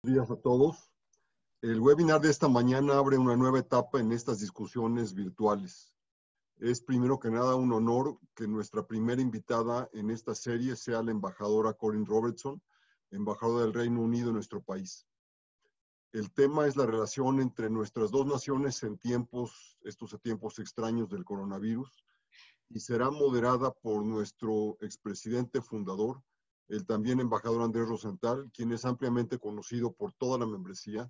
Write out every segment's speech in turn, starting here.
Días a todos. El webinar de esta mañana abre una nueva etapa en estas discusiones virtuales. Es primero que nada un honor que nuestra primera invitada en esta serie sea la embajadora Corinne Robertson, embajadora del Reino Unido en nuestro país. El tema es la relación entre nuestras dos naciones en estos tiempos extraños del coronavirus, y será moderada por nuestro expresidente fundador, el también embajador Andrés Rosenthal, quien es ampliamente conocido por toda la membresía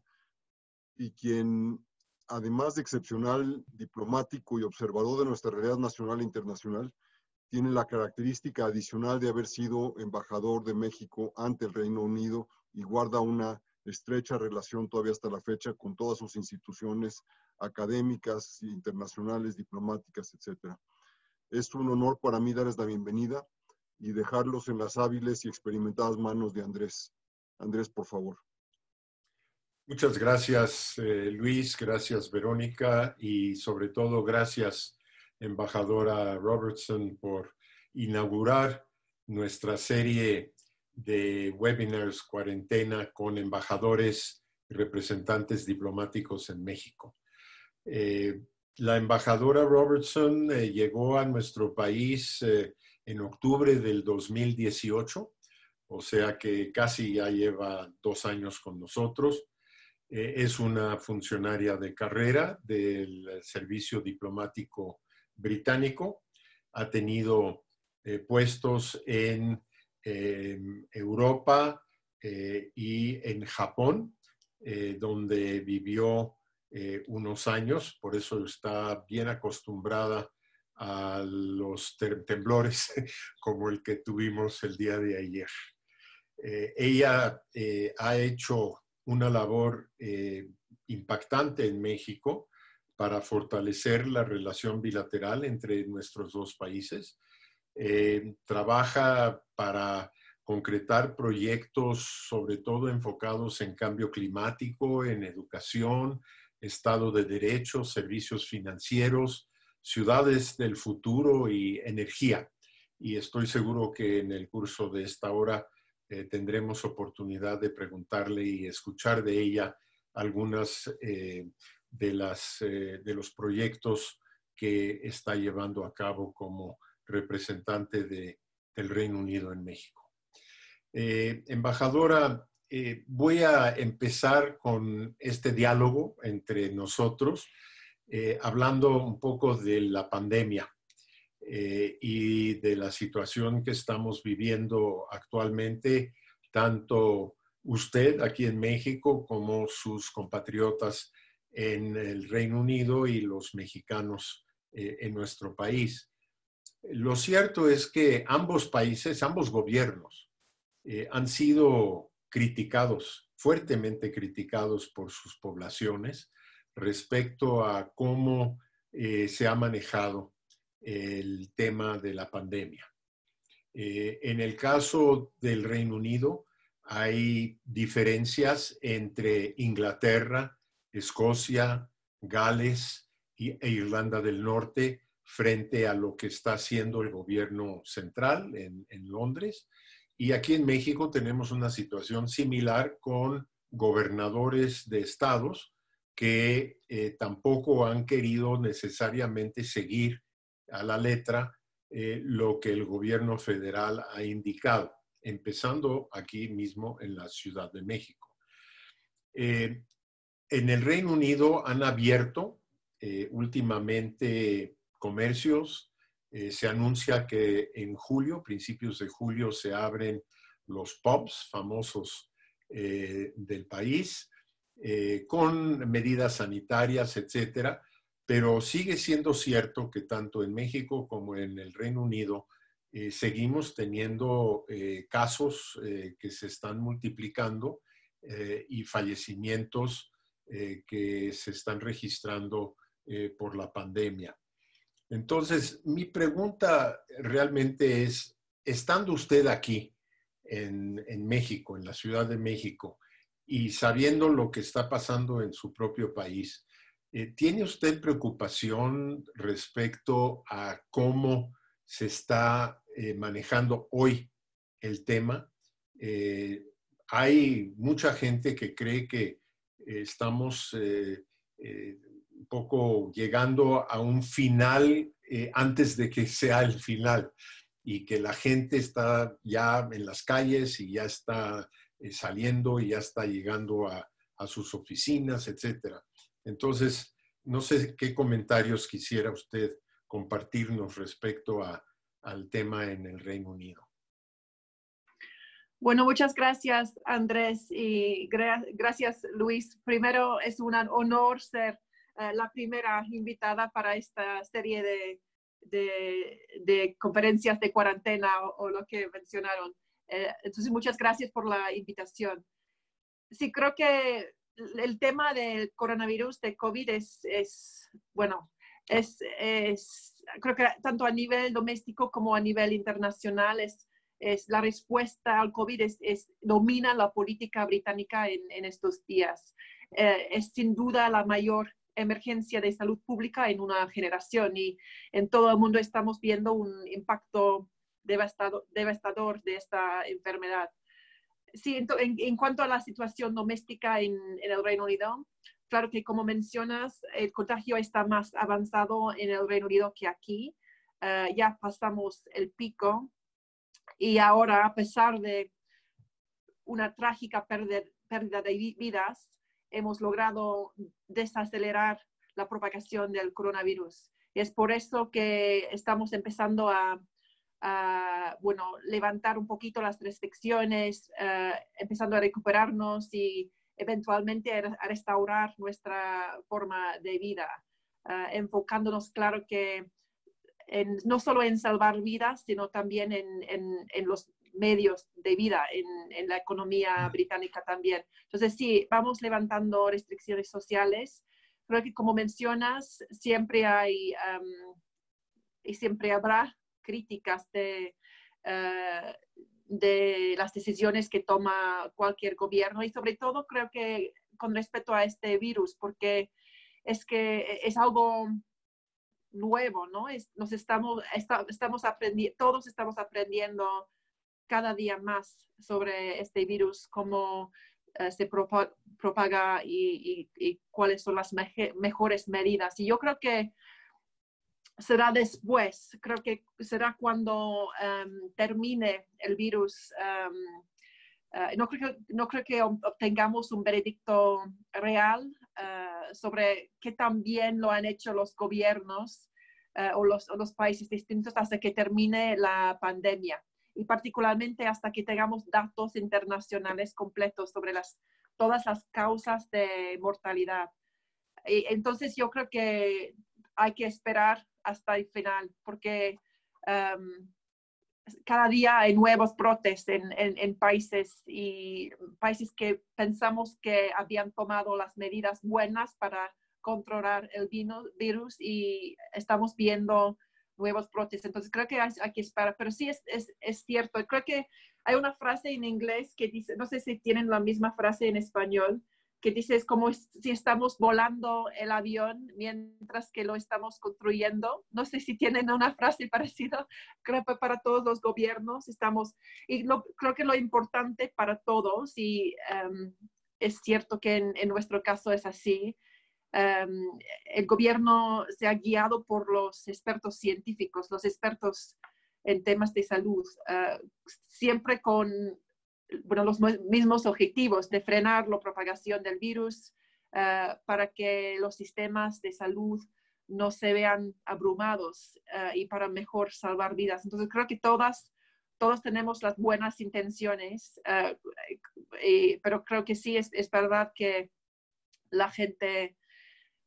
y quien, además de excepcional diplomático y observador de nuestra realidad nacional e internacional, tiene la característica adicional de haber sido embajador de México ante el Reino Unido y guarda una estrecha relación todavía hasta la fecha con todas sus instituciones académicas, internacionales, diplomáticas, etc. Es un honor para mí darles la bienvenida y dejarlos en las hábiles y experimentadas manos de Andrés. Andrés, por favor. Muchas gracias, Luis, gracias, Verónica, y sobre todo gracias, embajadora Robertson, por inaugurar nuestra serie de webinars cuarentena con embajadores y representantes diplomáticos en México. La embajadora Robertson llegó a nuestro país en octubre del 2018, o sea que casi ya lleva 2 años con nosotros. Es una funcionaria de carrera del Servicio Diplomático Británico. Ha tenido puestos en Europa y en Japón, donde vivió unos años, por eso está bien acostumbrada a los temblores como el que tuvimos el día de ayer. Ella ha hecho una labor impactante en México para fortalecer la relación bilateral entre nuestros dos países. Trabaja para concretar proyectos, sobre todo enfocados en cambio climático, en educación, Estado de Derecho, servicios financieros, ciudades del futuro y energía. Y estoy seguro que en el curso de esta hora tendremos oportunidad de preguntarle y escuchar de ella algunas de los proyectos que está llevando a cabo como representante del Reino Unido en México. Embajadora, voy a empezar con este diálogo entre nosotros, hablando un poco de la pandemia. Y de la situación que estamos viviendo actualmente, tanto usted aquí en México como sus compatriotas en el Reino Unido y los mexicanos en nuestro país. Lo cierto es que ambos países, ambos gobiernos, han sido criticados, fuertemente criticados por sus poblaciones respecto a cómo se ha manejado el tema de la pandemia. En el caso del Reino Unido, hay diferencias entre Inglaterra, Escocia, Gales e Irlanda del Norte frente a lo que está haciendo el gobierno central en Londres. Y aquí en México tenemos una situación similar con gobernadores de estados que tampoco han querido necesariamente seguir a la letra lo que el gobierno federal ha indicado, empezando aquí mismo en la Ciudad de México. En el Reino Unido han abierto últimamente comercios. Se anuncia que en julio, principios de julio, se abren los pubs famosos del país con medidas sanitarias, etcétera. Pero sigue siendo cierto que tanto en México como en el Reino Unido seguimos teniendo casos que se están multiplicando y fallecimientos que se están registrando por la pandemia. Entonces, mi pregunta realmente es, estando usted aquí en México, en la Ciudad de México, y sabiendo lo que está pasando en su propio país, ¿tiene usted preocupación respecto a cómo se está manejando hoy el tema? hay mucha gente que cree que estamos un poco llegando a un final antes de que sea el final y que la gente está ya en las calles y ya está saliendo y ya está llegando a sus oficinas, etcétera. Entonces, no sé qué comentarios quisiera usted compartirnos respecto al tema en el Reino Unido. Bueno, muchas gracias, Andrés, y gracias, Luis. Primero, es un honor ser la primera invitada para esta serie de conferencias de cuarentena o lo que mencionaron. Entonces, muchas gracias por la invitación. Sí, creo que el tema del coronavirus, de COVID, creo que tanto a nivel doméstico como a nivel internacional es la respuesta al COVID domina la política británica en estos días. Es sin duda la mayor emergencia de salud pública en una generación y en todo el mundo estamos viendo un impacto devastador de esta enfermedad. Sí, en cuanto a la situación doméstica en el Reino Unido, claro que como mencionas, el contagio está más avanzado en el Reino Unido que aquí. Ya pasamos el pico y ahora, a pesar de una trágica pérdida de vidas, hemos logrado desacelerar la propagación del coronavirus. Es por eso que estamos empezando a levantar un poquito las restricciones, empezando a recuperarnos y eventualmente a restaurar nuestra forma de vida, enfocándonos, claro que no solo en salvar vidas, sino también en los medios de vida, en la economía británica también. Entonces, sí, vamos levantando restricciones sociales. Creo que, como mencionas, siempre hay y siempre habrá críticas de las decisiones que toma cualquier gobierno y sobre todo creo que con respecto a este virus, porque es algo nuevo, ¿no? Todos estamos aprendiendo cada día más sobre este virus, cómo se propaga y cuáles son las mejores medidas. Y yo creo que será después, creo que será cuando termine el virus. No creo que obtengamos un veredicto real sobre qué tan bien lo han hecho los gobiernos o los países distintos hasta que termine la pandemia y particularmente hasta que tengamos datos internacionales completos sobre todas las causas de mortalidad. Entonces yo creo que hay que esperar hasta el final porque cada día hay nuevos brotes en países que pensamos que habían tomado las medidas buenas para controlar el virus y estamos viendo nuevos brotes. Entonces creo que hay que esperar, pero sí es cierto. Creo que hay una frase en inglés que dice, no sé si tienen la misma frase en español, que dice es como si estamos volando el avión mientras que lo estamos construyendo. No sé si tienen una frase parecida. Creo que para todos los gobiernos creo que lo importante para todos, y es cierto que en nuestro caso es así, el gobierno se ha guiado por los expertos científicos, los expertos en temas de salud, siempre con los mismos objetivos de frenar la propagación del virus para que los sistemas de salud no se vean abrumados y para mejor salvar vidas. Entonces creo que todos tenemos las buenas intenciones, pero creo que sí es verdad que la gente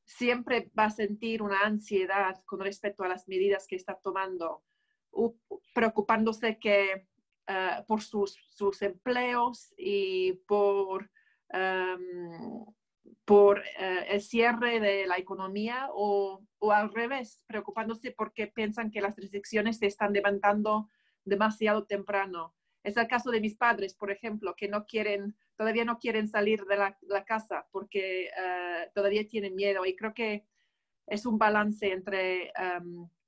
siempre va a sentir una ansiedad con respecto a las medidas que está tomando, preocupándose por sus empleos y por el cierre de la economía o al revés, preocupándose porque piensan que las restricciones se están levantando demasiado temprano. Es el caso de mis padres, por ejemplo, que todavía no quieren salir de la casa porque todavía tienen miedo. Y creo que es un balance entre,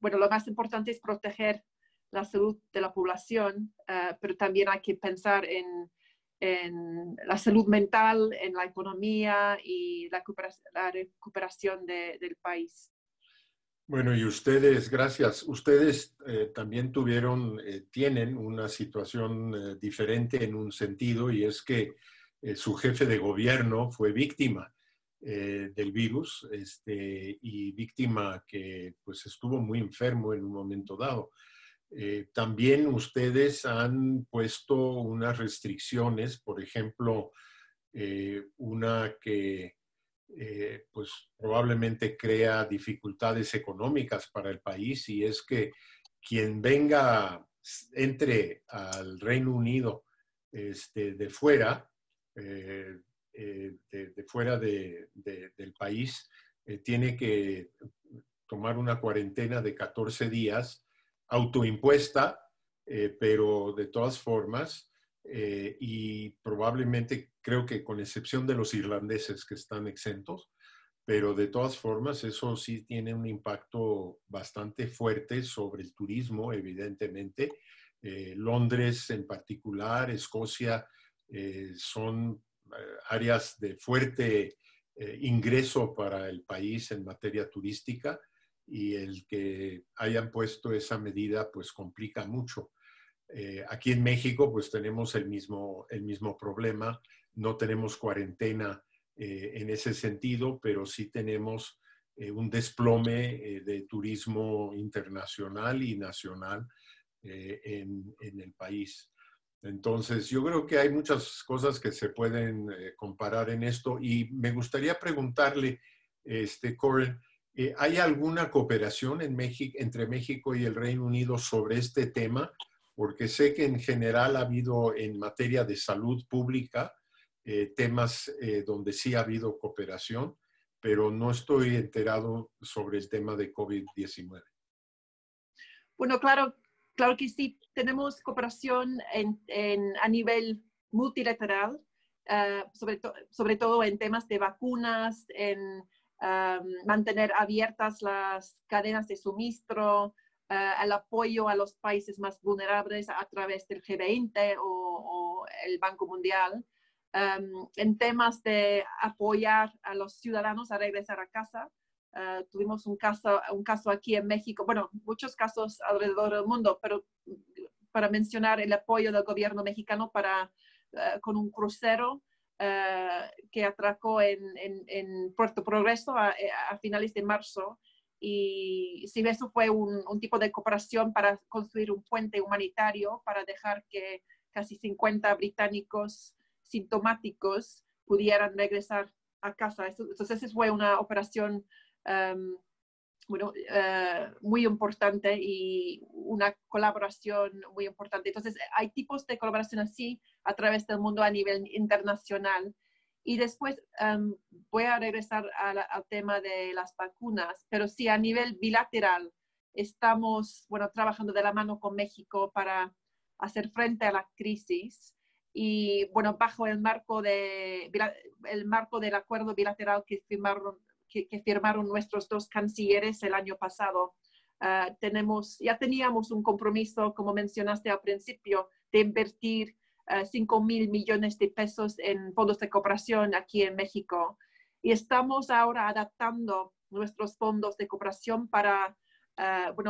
lo más importante es proteger la salud de la población, pero también hay que pensar en la salud mental, en la economía y la recuperación del país. Bueno, y ustedes, gracias. Ustedes también tienen una situación diferente en un sentido, y es que su jefe de gobierno fue víctima del virus, y víctima que pues estuvo muy enfermo en un momento dado. También ustedes han puesto unas restricciones, por ejemplo, una que pues probablemente crea dificultades económicas para el país, y es que quien entre al Reino Unido de fuera, de fuera del país, tiene que tomar una cuarentena de 14 días autoimpuesta, pero de todas formas, y probablemente creo que con excepción de los irlandeses que están exentos, pero de todas formas eso sí tiene un impacto bastante fuerte sobre el turismo, evidentemente. Londres en particular, Escocia, son áreas de fuerte ingreso para el país en materia turística, y el que hayan puesto esa medida pues complica mucho. Aquí en México pues tenemos el mismo problema. No tenemos cuarentena en ese sentido, pero sí tenemos un desplome de turismo internacional y nacional en el país. Entonces, yo creo que hay muchas cosas que se pueden comparar en esto, y me gustaría preguntarle, Coren, ¿hay alguna cooperación entre México y el Reino Unido sobre este tema? Porque sé que en general ha habido en materia de salud pública temas donde sí ha habido cooperación, pero no estoy enterado sobre el tema de COVID-19. Bueno, claro que sí, tenemos cooperación a nivel multilateral, sobre todo en temas de vacunas, en mantener abiertas las cadenas de suministro, el apoyo a los países más vulnerables a través del G20 o el Banco Mundial, en temas de apoyar a los ciudadanos a regresar a casa. Tuvimos un caso aquí en México, bueno, muchos casos alrededor del mundo, pero para mencionar el apoyo del gobierno mexicano con un crucero que atracó en Puerto Progreso a finales de marzo. Y sí, eso fue un tipo de cooperación para construir un puente humanitario para dejar que casi 50 británicos sintomáticos pudieran regresar a casa. Entonces, esa fue una operación muy importante y una colaboración muy importante. Entonces, hay tipos de colaboración así a través del mundo a nivel internacional. Y después voy a regresar al tema de las vacunas, pero sí a nivel bilateral estamos, trabajando de la mano con México para hacer frente a la crisis. Y, bajo el marco del acuerdo bilateral que firmaron nuestros dos cancilleres el año pasado, ya teníamos un compromiso, como mencionaste al principio, de invertir 5,000 millones de pesos en fondos de cooperación aquí en México. Y estamos ahora adaptando nuestros fondos de cooperación para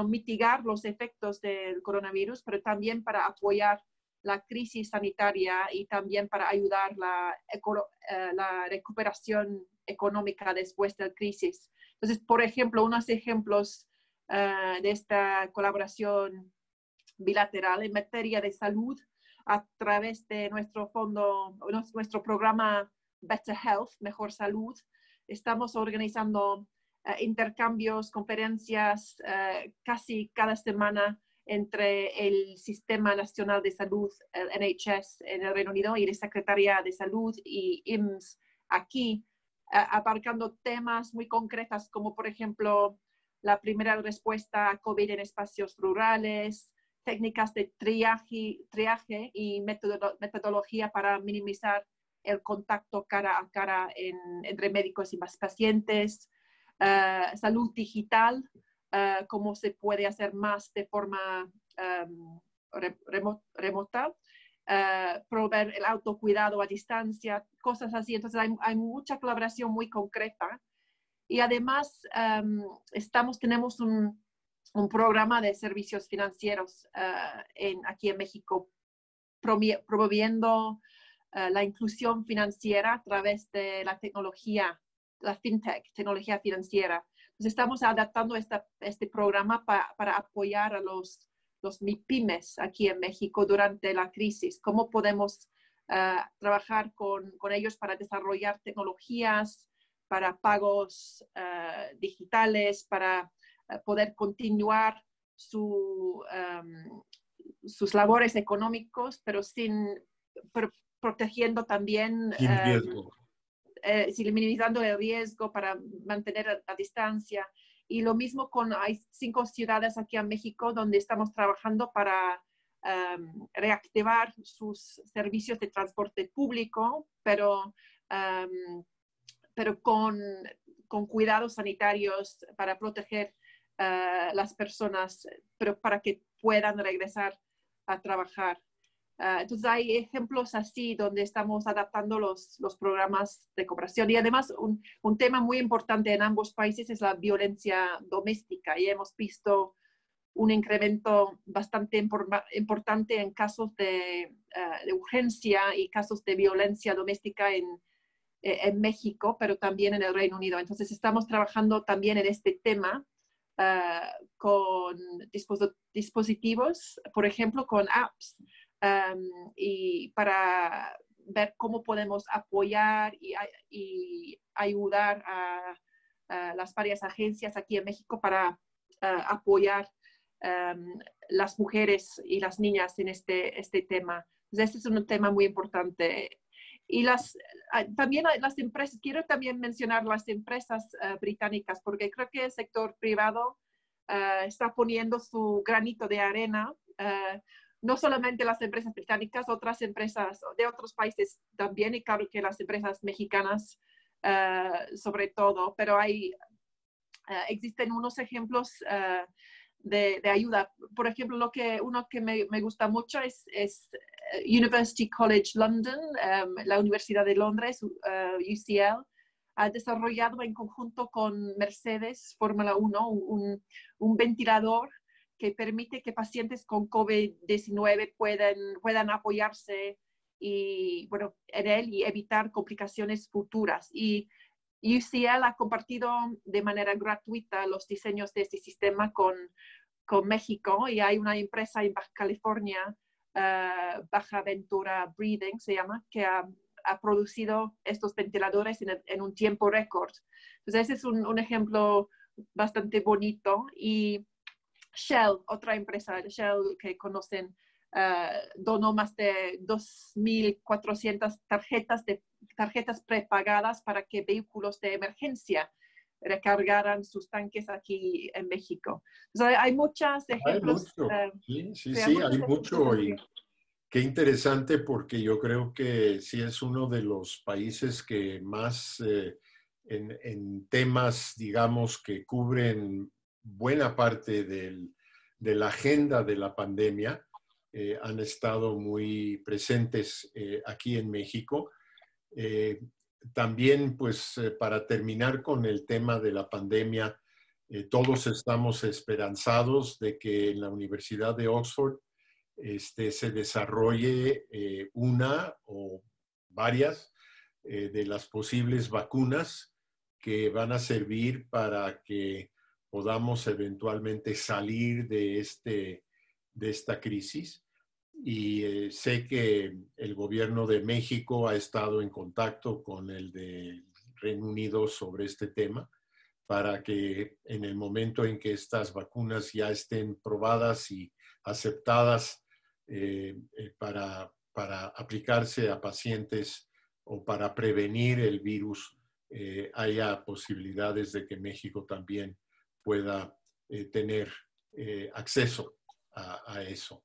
mitigar los efectos del coronavirus, pero también para apoyar la crisis sanitaria y también para ayudar la recuperación económica después de la crisis. Entonces, por ejemplo, unos ejemplos de esta colaboración bilateral en materia de salud a través de nuestro programa Better Health, Mejor Salud. Estamos organizando intercambios, conferencias casi cada semana entre el Sistema Nacional de Salud, el NHS en el Reino Unido, y la Secretaría de Salud y IMSS aquí, abarcando temas muy concretos como, por ejemplo, la primera respuesta a COVID en espacios rurales, técnicas de triaje y metodología para minimizar el contacto cara a cara entre médicos y más pacientes, salud digital, cómo se puede hacer más de forma remota, proveer el autocuidado a distancia, cosas así. Entonces hay mucha colaboración muy concreta. Y además tenemos un programa de servicios financieros aquí en México, promoviendo la inclusión financiera a través de la tecnología, la fintech, tecnología financiera. Entonces estamos adaptando este programa para apoyar a los MIPYMES aquí en México durante la crisis. ¿Cómo podemos trabajar con ellos para desarrollar tecnologías, para pagos digitales, para poder continuar sus labores económicos, pero protegiendo también, Sin riesgo. minimizando el riesgo para mantener la distancia. Y lo mismo hay 5 ciudades aquí en México donde estamos trabajando para reactivar sus servicios de transporte público, pero con cuidados sanitarios para proteger las personas, pero para que puedan regresar a trabajar. Entonces hay ejemplos así donde estamos adaptando los programas de cooperación. Y además un tema muy importante en ambos países es la violencia doméstica. Y hemos visto un incremento bastante importante en casos de urgencia y casos de violencia doméstica en México, pero también en el Reino Unido. Entonces estamos trabajando también en este tema con dispositivos, por ejemplo, con apps, y para ver cómo podemos apoyar y ayudar a las varias agencias aquí en México para apoyar las mujeres y las niñas en este tema. Entonces, este es un tema muy importante. Y también las empresas, quiero también mencionar las empresas británicas, porque creo que el sector privado está poniendo su granito de arena. No solamente las empresas británicas, otras empresas de otros países también, y claro que las empresas mexicanas sobre todo, pero existen unos ejemplos de ayuda. Por ejemplo, uno que me gusta mucho es University College London, la Universidad de Londres, UCL, ha desarrollado en conjunto con Mercedes Fórmula 1 un ventilador que permite que pacientes con COVID-19 puedan apoyarse en él y evitar complicaciones futuras. Y UCL ha compartido de manera gratuita los diseños de este sistema con México, y hay una empresa en Baja California, Baja Ventura Breathing se llama, que ha producido estos ventiladores en un tiempo récord. Entonces ese es un ejemplo bastante bonito. Y Shell, otra empresa, Shell que conocen, donó más de 2.400 tarjetas prepagadas para que vehículos de emergencia recargaran sus tanques aquí en México. Entonces, hay muchos ejemplos. Hay mucho. Y qué interesante, porque yo creo que sí es uno de los países que más en temas, digamos, que cubren buena parte de la agenda de la pandemia, han estado muy presentes aquí en México. También, pues, para terminar con el tema de la pandemia, todos estamos esperanzados de que en la Universidad de Oxford se desarrolle una o varias de las posibles vacunas que van a servir para que podamos eventualmente salir de esta crisis. Y sé que el gobierno de México ha estado en contacto con el de Reino Unido sobre este tema, para que en el momento en que estas vacunas ya estén probadas y aceptadas para aplicarse a pacientes o para prevenir el virus, haya posibilidades de que México también pueda tener acceso a eso.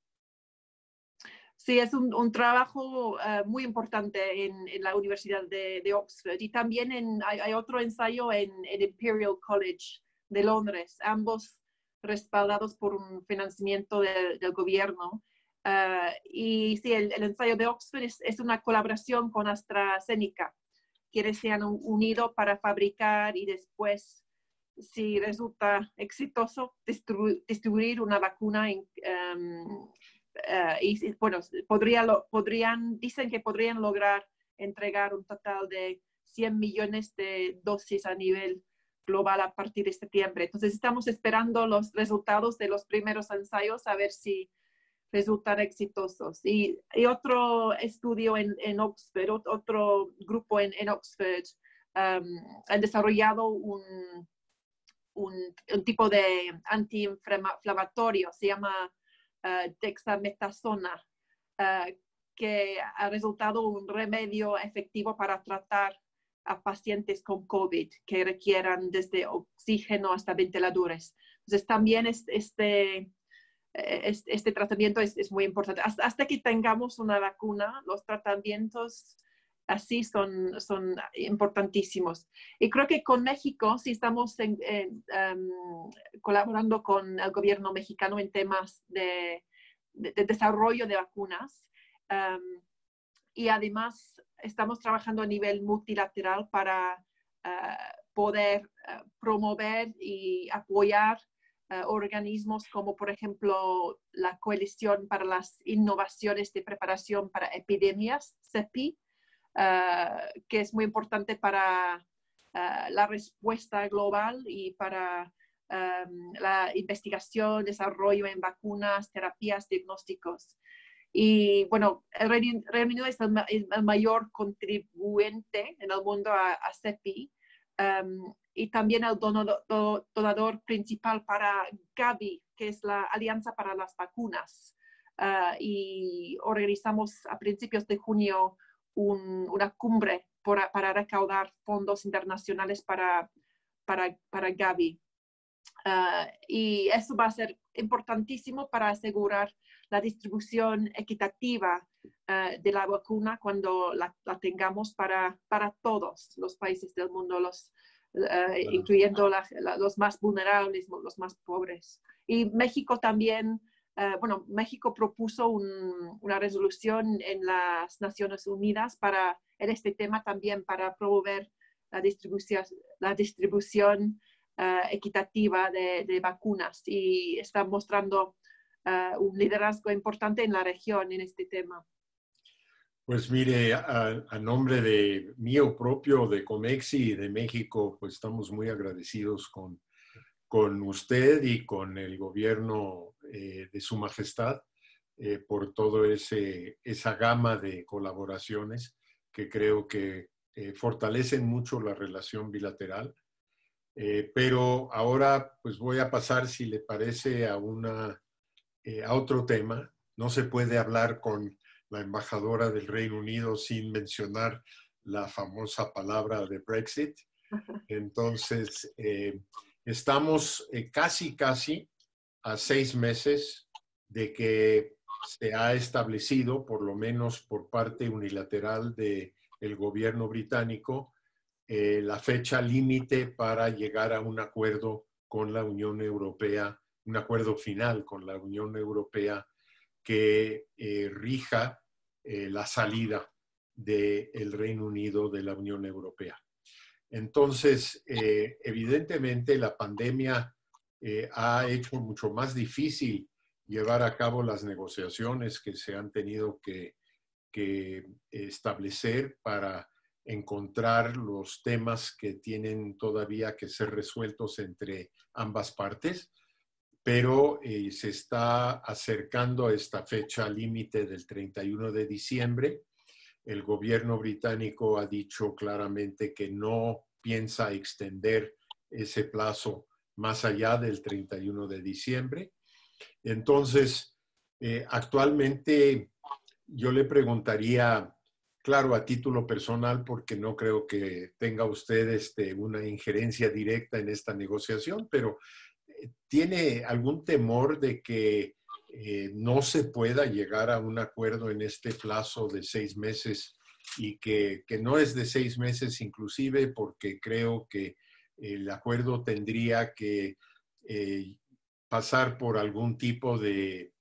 Sí, es un trabajo muy importante en la Universidad de Oxford, y también hay otro ensayo en Imperial College de Londres, ambos respaldados por un financiamiento del gobierno, Y sí, el ensayo de Oxford es una colaboración con AstraZeneca, quienes se han unido para fabricar y después, si resulta exitoso, distribuir una vacuna. Y bueno, dicen que podrían lograr entregar un total de 100 millones de dosis a nivel global a partir de septiembre. Entonces estamos esperando los resultados de los primeros ensayos a ver si resultan exitosos. Y otro estudio en Oxford, otro grupo en Oxford, han desarrollado un tipo de antiinflamatorio, se llama dexametasona, que ha resultado un remedio efectivo para tratar a pacientes con COVID que requieran desde oxígeno hasta ventiladores. Entonces también este tratamiento es muy importante. Hasta que tengamos una vacuna, los tratamientos así son importantísimos. Y creo que con México sí estamos colaborando con el gobierno mexicano en temas de desarrollo de vacunas. Y además estamos trabajando a nivel multilateral para poder promover y apoyar organismos como, por ejemplo, la Coalición para las Innovaciones de Preparación para Epidemias, CEPI, que es muy importante para la respuesta global y para la investigación, desarrollo en vacunas, terapias, diagnósticos. Y bueno, el Reino Unido es el mayor contribuyente en el mundo a CEPI. Y también el donador principal para Gavi, que es la Alianza para las Vacunas. Y organizamos a principios de junio una cumbre para recaudar fondos internacionales para Gavi. Y eso va a ser importantísimo para asegurar la distribución equitativa de la vacuna cuando la tengamos para todos los países del mundo, incluyendo los más vulnerables, los más pobres. Y México también, México propuso una resolución en las Naciones Unidas en este tema también para promover la distribución equitativa de vacunas, y está mostrando un liderazgo importante en la región en este tema. Pues mire, a nombre de mío propio, de Comexi y de México, pues estamos muy agradecidos con usted y con el gobierno de Su Majestad por todo esa gama de colaboraciones que creo que fortalecen mucho la relación bilateral. Pero ahora pues voy a pasar, si le parece, a otro tema. No se puede hablar con la embajadora del Reino Unido sin mencionar la famosa palabra de Brexit. Entonces, estamos casi a 6 meses de que se ha establecido, por lo menos por parte unilateral del gobierno británico, la fecha límite para llegar a un acuerdo con la Unión Europea, un acuerdo final con la Unión Europea que rija la salida del Reino Unido de la Unión Europea. Entonces, evidentemente la pandemia ha hecho mucho más difícil llevar a cabo las negociaciones que se han tenido que establecer para encontrar los temas que tienen todavía que ser resueltos entre ambas partes, pero se está acercando a esta fecha límite del 31 de diciembre. El gobierno británico ha dicho claramente que no piensa extender ese plazo más allá del 31 de diciembre. Entonces, actualmente yo le preguntaría, claro, a título personal, porque no creo que tenga usted una injerencia directa en esta negociación, pero ¿tiene algún temor de que no se pueda llegar a un acuerdo en este plazo de 6 meses y que no es de 6 meses inclusive, porque creo que el acuerdo tendría que pasar por algún tipo de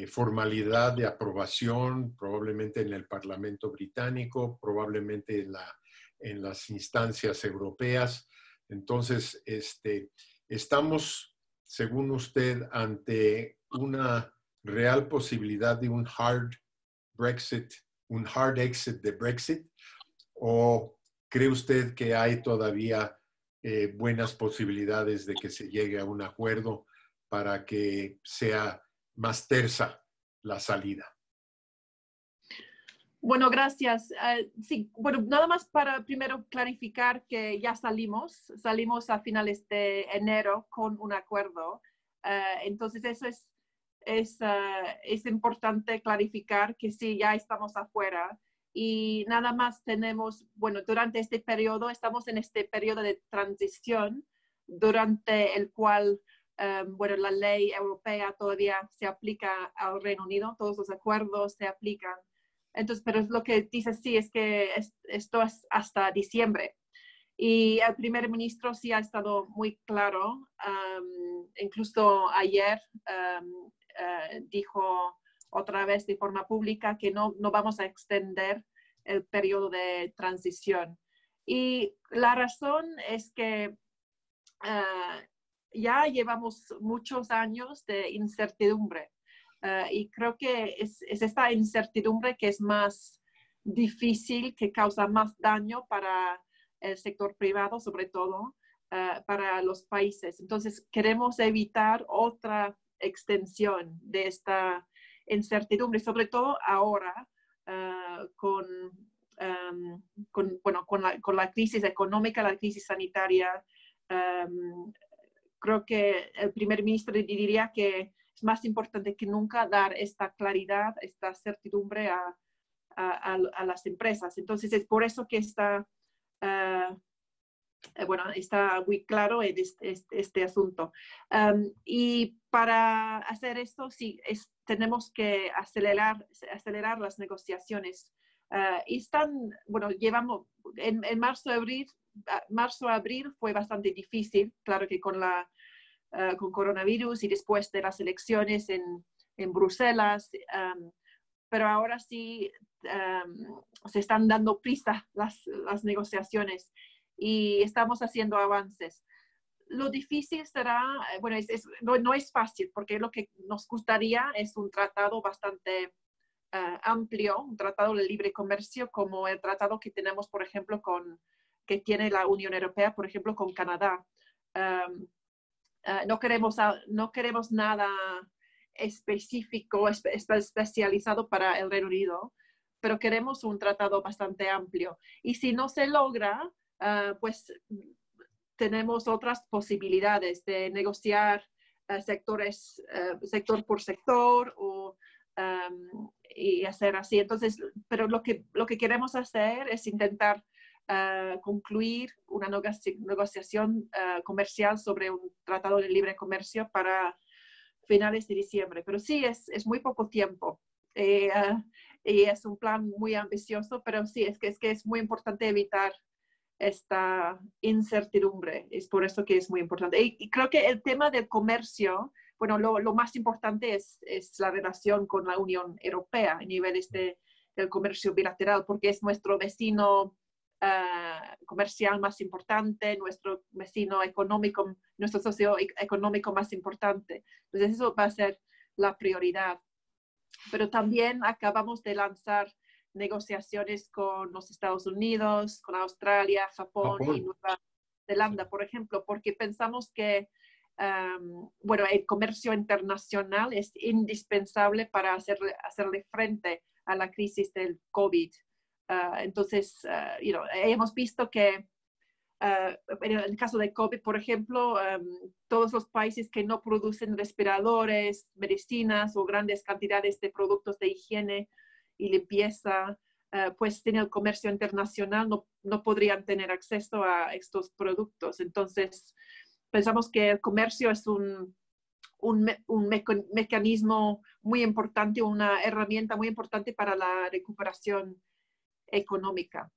formalidad de aprobación, probablemente en el Parlamento británico, probablemente en las instancias europeas. Entonces, estamos, según usted, ante una real posibilidad de un hard Brexit, un hard exit de Brexit, ¿o cree usted que hay todavía buenas posibilidades de que se llegue a un acuerdo para que sea más tersa la salida? Bueno, gracias. Sí, bueno, nada más para primero clarificar que ya salimos a finales de enero con un acuerdo. Entonces, eso es importante clarificar que sí, ya estamos afuera y nada más tenemos, bueno, durante este periodo, estamos en este periodo de transición durante el cual, bueno, la ley europea todavía se aplica al Reino Unido, todos los acuerdos se aplican. Entonces, pero lo que dice sí es que esto es hasta diciembre. Y el primer ministro sí ha estado muy claro, incluso ayer dijo otra vez de forma pública que no vamos a extender el periodo de transición. Y la razón es que ya llevamos muchos años de incertidumbre. Y creo que es esta incertidumbre que es más difícil, que causa más daño para el sector privado, sobre todo para los países. Entonces, queremos evitar otra extensión de esta incertidumbre, sobre todo ahora con la crisis económica, la crisis sanitaria. Creo que el primer ministro diría que es más importante que nunca dar esta claridad, esta certidumbre a las empresas. Entonces, es por eso que está muy claro en este asunto. Y para hacer esto, sí, tenemos que acelerar las negociaciones. Llevamos en marzo-abril fue bastante difícil, claro que con coronavirus y después de las elecciones en Bruselas, pero ahora sí se están dando prisa las negociaciones y estamos haciendo avances. Lo difícil será, bueno, no es fácil porque lo que nos gustaría es un tratado bastante amplio, un tratado de libre comercio como el tratado que tenemos, por ejemplo, que tiene la Unión Europea, por ejemplo, con Canadá. No queremos nada específico, especializado para el Reino Unido, pero queremos un tratado bastante amplio. Y si no se logra, pues tenemos otras posibilidades de negociar sector por sector y hacer así. Entonces, pero lo que queremos hacer es intentar concluir una negociación comercial sobre un tratado de libre comercio para finales de diciembre. Pero sí, es muy poco tiempo. Y es un plan muy ambicioso, pero sí, es que es muy importante evitar esta incertidumbre. Es por eso que es muy importante. Y creo que el tema del comercio, bueno, lo más importante es la relación con la Unión Europea a nivel del comercio bilateral, porque es nuestro vecino comercial más importante, nuestro vecino económico, nuestro socio económico más importante. Entonces eso va a ser la prioridad. Pero también acabamos de lanzar negociaciones con los Estados Unidos, con Australia, Japón y Nueva Zelanda, por ejemplo, porque pensamos que el comercio internacional es indispensable para hacerle frente a la crisis del COVID. Entonces, hemos visto que en el caso de COVID, por ejemplo, todos los países que no producen respiradores, medicinas o grandes cantidades de productos de higiene y limpieza, pues en el comercio internacional no podrían tener acceso a estos productos. Entonces, pensamos que el comercio es un mecanismo muy importante, una herramienta muy importante para la recuperación económica.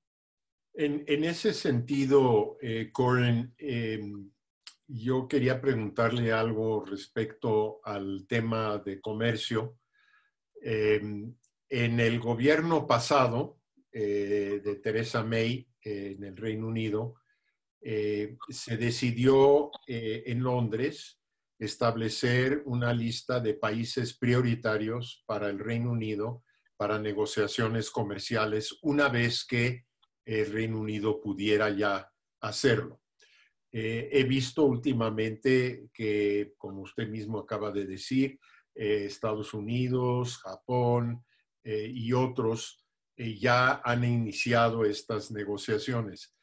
En ese sentido, Coren, yo quería preguntarle algo respecto al tema de comercio, En el gobierno pasado de Theresa May en el Reino Unido, se decidió en Londres establecer una lista de países prioritarios para el Reino Unido para negociaciones comerciales una vez que el Reino Unido pudiera ya hacerlo. He visto últimamente que, como usted mismo acaba de decir, Estados Unidos, Japón y otros ya han iniciado estas negociaciones.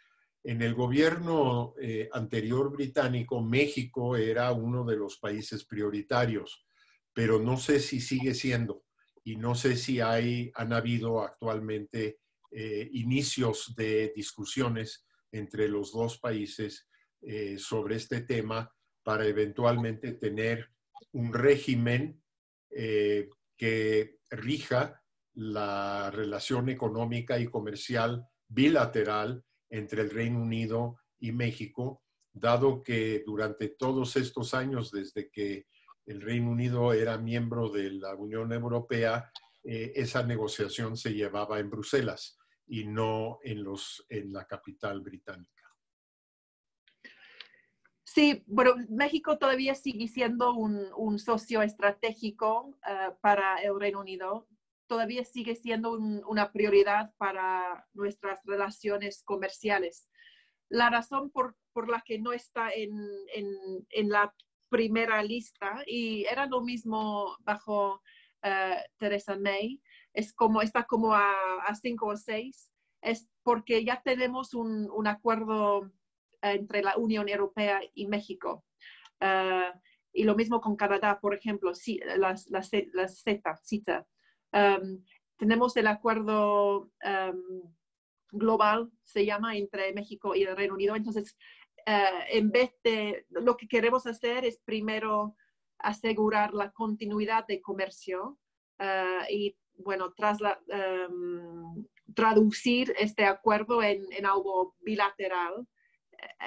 En el gobierno anterior británico, México era uno de los países prioritarios, pero no sé si sigue siendo y no sé si han habido actualmente inicios de discusiones entre los dos países sobre este tema para eventualmente tener un régimen que rija la relación económica y comercial bilateral entre el Reino Unido y México, dado que durante todos estos años, desde que el Reino Unido era miembro de la Unión Europea, esa negociación se llevaba en Bruselas y no en la capital británica. Sí, bueno, México todavía sigue siendo un socio estratégico para el Reino Unido. Todavía sigue siendo una prioridad para nuestras relaciones comerciales. La razón por la que no está en la primera lista, y era lo mismo bajo Theresa May, está como a 5 o 6, es porque ya tenemos un acuerdo entre la Unión Europea y México. Y lo mismo con Canadá, por ejemplo, sí, la CETA. Tenemos el acuerdo global, se llama, entre México y el Reino Unido. Entonces, en vez de, lo que queremos hacer es primero asegurar la continuidad de comercio y, bueno, traducir este acuerdo en algo bilateral.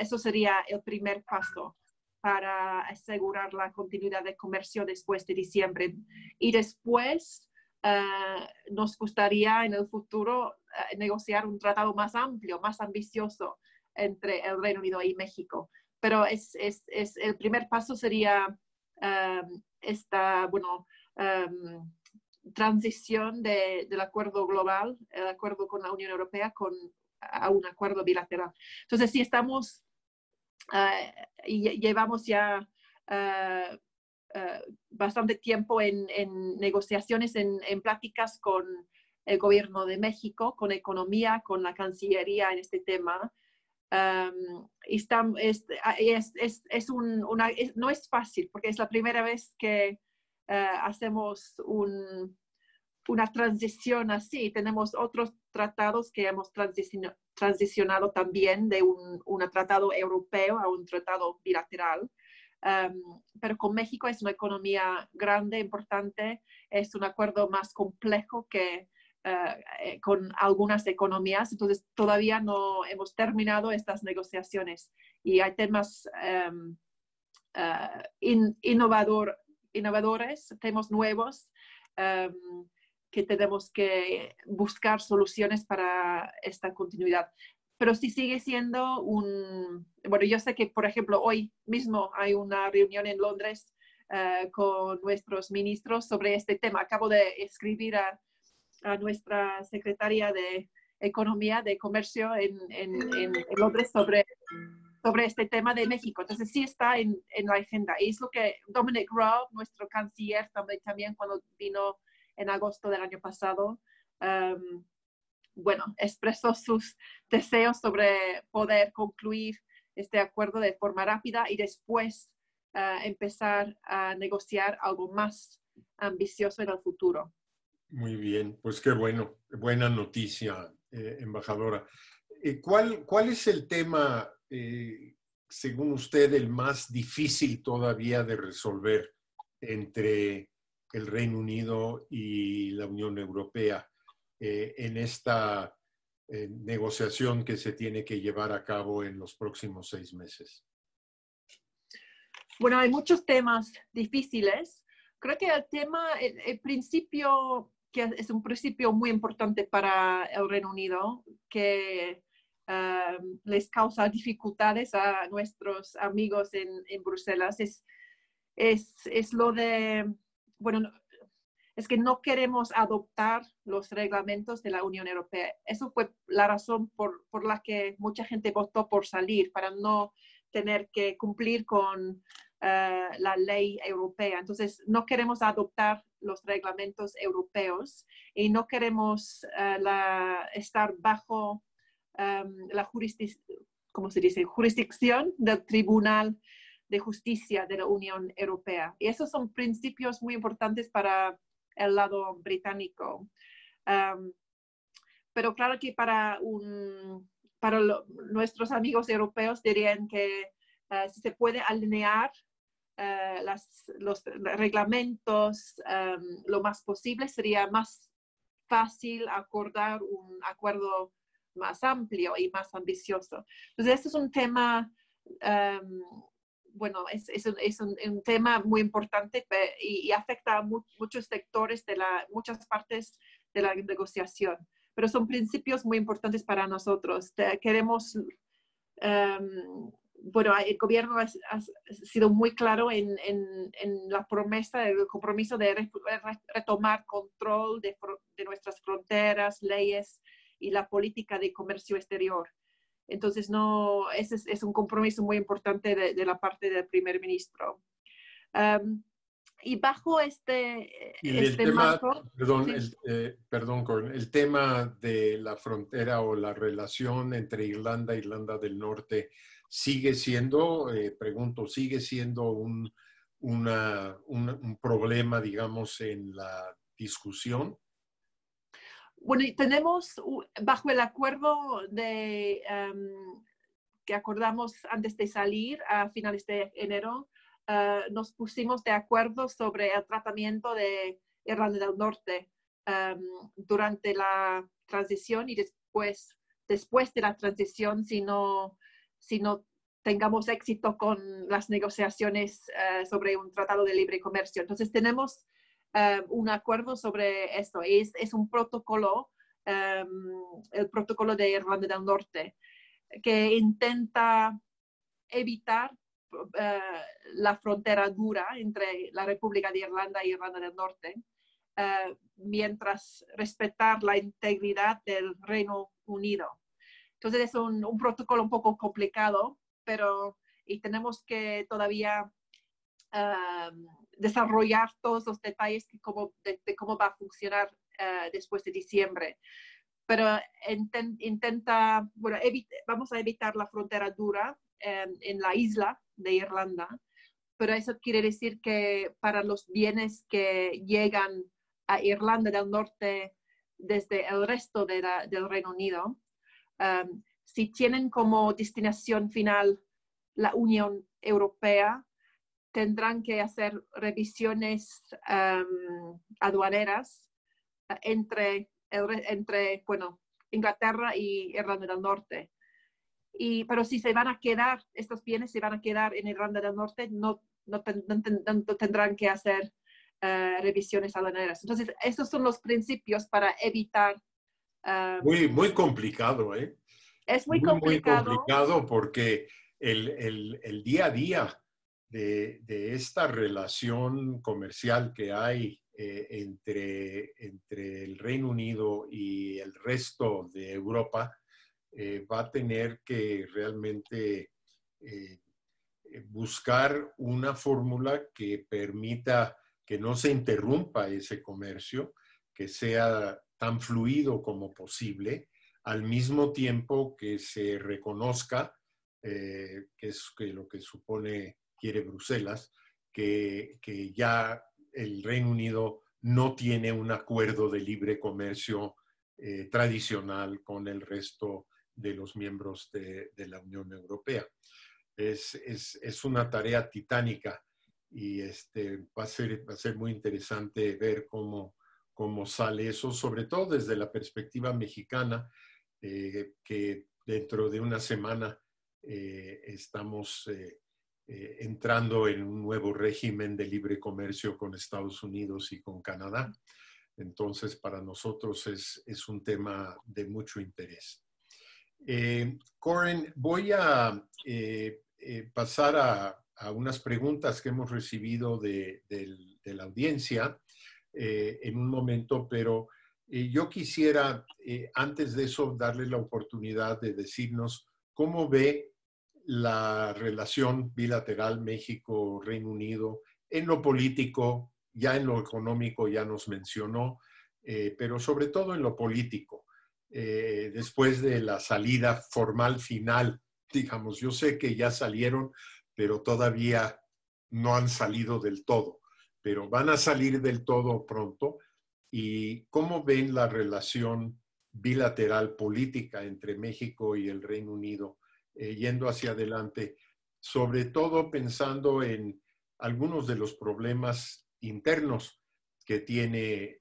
Eso sería el primer paso para asegurar la continuidad de comercio después de diciembre. Y después nos gustaría en el futuro negociar un tratado más amplio, más ambicioso entre el Reino Unido y México. Pero el primer paso sería esta, transición del acuerdo global, el acuerdo con la Unión Europea, a un acuerdo bilateral. Entonces, si estamos y llevamos ya bastante tiempo en negociaciones, en pláticas con el gobierno de México, con economía, con la Cancillería en este tema. No es fácil porque es la primera vez que hacemos una transición así. Tenemos otros tratados que hemos transicionado también de un tratado europeo a un tratado bilateral. Pero con México es una economía grande, importante, es un acuerdo más complejo que con algunas economías, entonces todavía no hemos terminado estas negociaciones y hay temas innovadores, temas nuevos que tenemos que buscar soluciones para esta continuidad. Pero sí sigue siendo bueno, yo sé que, por ejemplo, hoy mismo hay una reunión en Londres con nuestros ministros sobre este tema. Acabo de escribir a nuestra secretaria de Economía, de Comercio en Londres sobre este tema de México. Entonces sí está en la agenda. Y es lo que Dominic Raab, nuestro canciller, también cuando vino en agosto del año pasado, expresó sus deseos sobre poder concluir este acuerdo de forma rápida y después empezar a negociar algo más ambicioso en el futuro. Muy bien, pues qué bueno, buena noticia, embajadora. ¿Cuál es el tema, según usted, el más difícil todavía de resolver entre el Reino Unido y la Unión Europea en esta negociación que se tiene que llevar a cabo en los próximos 6 meses? Bueno, hay muchos temas difíciles. Creo que el tema, el principio, que es un principio muy importante para el Reino Unido, que les causa dificultades a nuestros amigos en Bruselas, es lo de, bueno, es que no queremos adoptar los reglamentos de la Unión Europea. Eso fue la razón por la que mucha gente votó por salir, para no tener que cumplir con la ley europea. Entonces, no queremos adoptar los reglamentos europeos y no queremos estar bajo la ¿cómo se dice? Jurisdicción del Tribunal de Justicia de la Unión Europea. Y esos son principios muy importantes para el lado británico. Pero claro que nuestros amigos europeos dirían que si se puede alinear los reglamentos lo más posible, sería más fácil acordar un acuerdo más amplio y más ambicioso. Entonces, este es un tema, bueno, es un tema muy importante y afecta a muchos sectores muchas partes de la negociación. Pero son principios muy importantes para nosotros. Queremos, bueno, el gobierno ha sido muy claro en la promesa, el compromiso de retomar control de nuestras fronteras, leyes y la política de comercio exterior. Entonces, ese es un compromiso muy importante de la parte del primer ministro. Y bajo este marco... Perdón, ¿sí? perdón, Corinne, el tema de la frontera o la relación entre Irlanda e Irlanda del Norte sigue siendo, pregunto, sigue siendo un problema, digamos, en la discusión. Bueno, y tenemos bajo el acuerdo que acordamos antes de salir a finales de enero, nos pusimos de acuerdo sobre el tratamiento de Irlanda del Norte durante la transición y después de la transición, si no tengamos éxito con las negociaciones sobre un tratado de libre comercio. Entonces tenemos un acuerdo sobre esto. Es un protocolo, el protocolo de Irlanda del Norte, que intenta evitar la frontera dura entre la República de Irlanda y Irlanda del Norte, mientras respetar la integridad del Reino Unido. Entonces es un protocolo un poco complicado, y tenemos que todavía desarrollar todos los detalles de cómo va a funcionar después de diciembre. Pero vamos a evitar la frontera dura en la isla de Irlanda, pero eso quiere decir que para los bienes que llegan a Irlanda del Norte desde el resto del Reino Unido, si tienen como destinación final la Unión Europea, tendrán que hacer revisiones aduaneras entre Inglaterra y Irlanda del Norte. Pero si estos bienes se van a quedar en Irlanda del Norte, no tendrán que hacer revisiones aduaneras. Entonces, estos son los principios para evitar... Muy complicado, ¿eh? Es muy complicado. Muy complicado porque el día a día de esta relación comercial que hay entre el Reino Unido y el resto de Europa va a tener que realmente buscar una fórmula que permita que no se interrumpa ese comercio, que sea tan fluido como posible, al mismo tiempo que se reconozca, que es lo que quiere Bruselas, que ya el Reino Unido no tiene un acuerdo de libre comercio tradicional con el resto de los miembros de la Unión Europea. Es una tarea titánica y va a ser muy interesante ver cómo sale eso, sobre todo desde la perspectiva mexicana, que dentro de una semana estamos entrando en un nuevo régimen de libre comercio con Estados Unidos y con Canadá. Entonces, para nosotros es un tema de mucho interés. Coren, voy a pasar a unas preguntas que hemos recibido de la audiencia en un momento, pero yo quisiera, antes de eso, darle la oportunidad de decirnos cómo ve la relación bilateral México-Reino Unido en lo político, ya en lo económico ya nos mencionó, pero sobre todo en lo político. Después de la salida formal final, digamos, yo sé que ya salieron, pero todavía no han salido del todo, pero van a salir del todo pronto. ¿Y cómo ven la relación bilateral política entre México y el Reino Unido yendo hacia adelante, sobre todo pensando en algunos de los problemas internos que tiene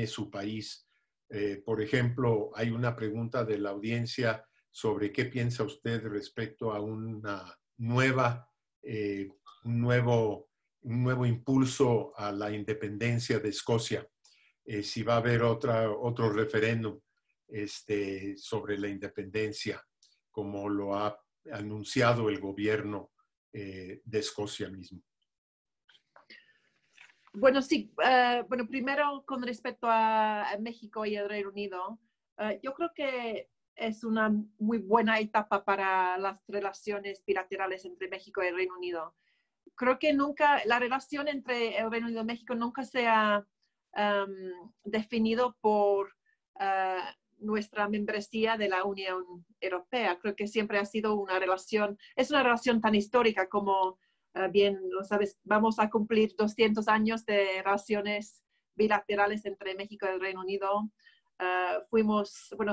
su país? Por ejemplo, hay una pregunta de la audiencia sobre qué piensa usted respecto a una nueva, un nuevo impulso a la independencia de Escocia. Si va a haber otro referéndum sobre la independencia, como lo ha anunciado el gobierno de Escocia mismo. Bueno, sí. Bueno, primero con respecto a México y el Reino Unido, yo creo que es una muy buena etapa para las relaciones bilaterales entre México y el Reino Unido. Creo que nunca, la relación entre el Reino Unido y México nunca se ha definido por nuestra membresía de la Unión Europea. Creo que siempre ha sido una relación, es una relación tan histórica como bien lo sabes, vamos a cumplir 200 años de relaciones bilaterales entre México y el Reino Unido.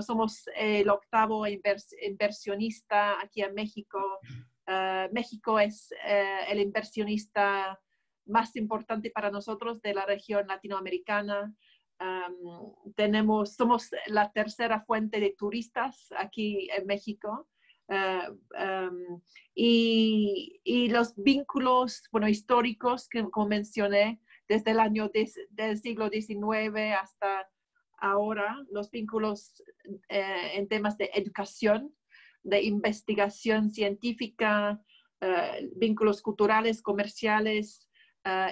Somos el octavo inversionista aquí en México. México es el inversionista más importante para nosotros de la región latinoamericana. Somos la tercera fuente de turistas aquí en México. Y los vínculos, históricos que, como mencioné, desde el año del siglo XIX hasta ahora, los vínculos en temas de educación, de investigación científica, vínculos culturales, comerciales